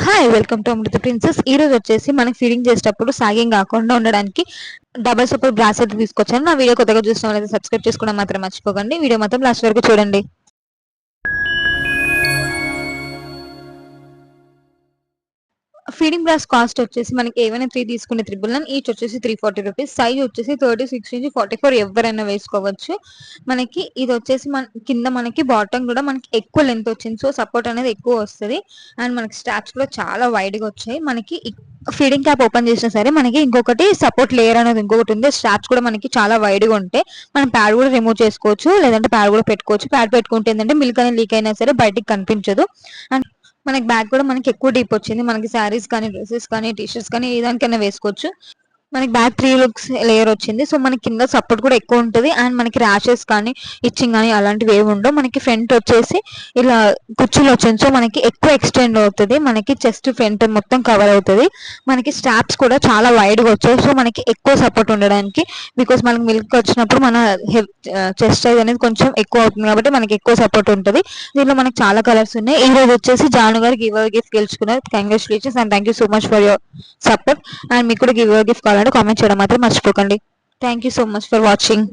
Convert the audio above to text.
Hi welcome to Amrutha princess. ఈ రోజు వచ్చేసి మనకి ఫీడింగ్ చేసేటప్పుడు సాగింగ్ కాకుండా ఉండడానికి డబల్ సపోర్ట్ బ్రాస్లెట్ తీసుకొచ్చాను. నా వీడియో కొత్తగా చూసిన వాళ్ళైతే సబ్స్క్రైబ్ చేసుకోవడం మాత్రం మర్చిపోకండి. వీడియో మాత్రం లాస్ట్ వరకు చూడండి. ఫీడింగ్ బ్రాస్ కాస్ట్ వచ్చేసి మనకి ఏవైనా 3 తీసుకునే 999, ఈచ్ వచ్చేసి 340 రూపీస్. సైజ్ వచ్చేసి 36 నుంచి 44 ఎవరైనా వేసుకోవచ్చు. మనకి ఇది వచ్చేసి కింద మనకి బాటమ్ కూడా మనకి ఎక్కువ లెంత్ వచ్చింది, సో సపోర్ట్ అనేది ఎక్కువ వస్తుంది. అండ్ మనకి స్ట్రాప్స్ కూడా చాలా వైడ్గా వచ్చాయి. మనకి ఫీడింగ్ క్యాప్ ఓపెన్ చేసినా సరే మనకి ఇంకొకటి సపోర్ట్ లేయర్ అనేది ఇంకొకటి ఉంది. స్ట్రాప్స్ కూడా మనకి చాలా వైడ్గా ఉంటాయి. మనం ప్యాడ్ కూడా రిమూవ్ చేసుకోవచ్చు, లేదంటే ప్యాడ్ కూడా పెట్టుకోవచ్చు. ప్యాడ్ పెట్టుకుంటే ఏంటంటే మిల్క్ అనేది లీక్ అయినా సరే బయటికి కనిపించదు. అండ్ మనకి బ్యాగ్ కూడా మనకి ఎక్కువ డీప్ వచ్చింది. మనకి శారీస్ కానీ, డ్రెస్సెస్ కానీ, టీషర్ట్స్ కానీ ఏ దానికైనా వేసుకోవచ్చు. మనకి బ్యాక్ 3 లుక్స్ లేయర్ వచ్చింది. సో మనకి కింద సపోర్ట్ కూడా ఎక్కువ ఉంటుంది. అండ్ మనకి ర్యాషెస్ కానీ, ఇచ్చింగ్ కానీ అలాంటివి ఏమి ఉండవు. మనకి ఫ్రంట్ వచ్చేసి ఇలా కుర్చీలు వచ్చింది, సో మనకి ఎక్కువ ఎక్స్టెండ్ అవుతుంది. మనకి చెస్ట్ ఫ్రంట్ మొత్తం కవర్ అవుతుంది. మనకి స్ట్రాప్స్ కూడా చాలా వైడ్గా వచ్చాయి, సో మనకి ఎక్కువ సపోర్ట్ ఉండడానికి. బికాస్ మనకి మిల్క్ వచ్చినప్పుడు మన చెస్ట్ సైజ్ అనేది కొంచెం ఎక్కువ అవుతుంది, కాబట్టి మనకి ఎక్కువ సపోర్ట్ ఉంటుంది. దీనిలో మనకి చాలా కలర్స్ ఉన్నాయి. ఈ రోజు వచ్చేసి జాను గారు గిఫ్ట్ గెలుచుకున్నారు. Congratulations and thank you so much for your support. And మీకు కూడా గిఫ్ట్ కావాలంటే కామెంట్ చేయడం మాత్రం మర్చిపోకండి. Thank you so much for watching.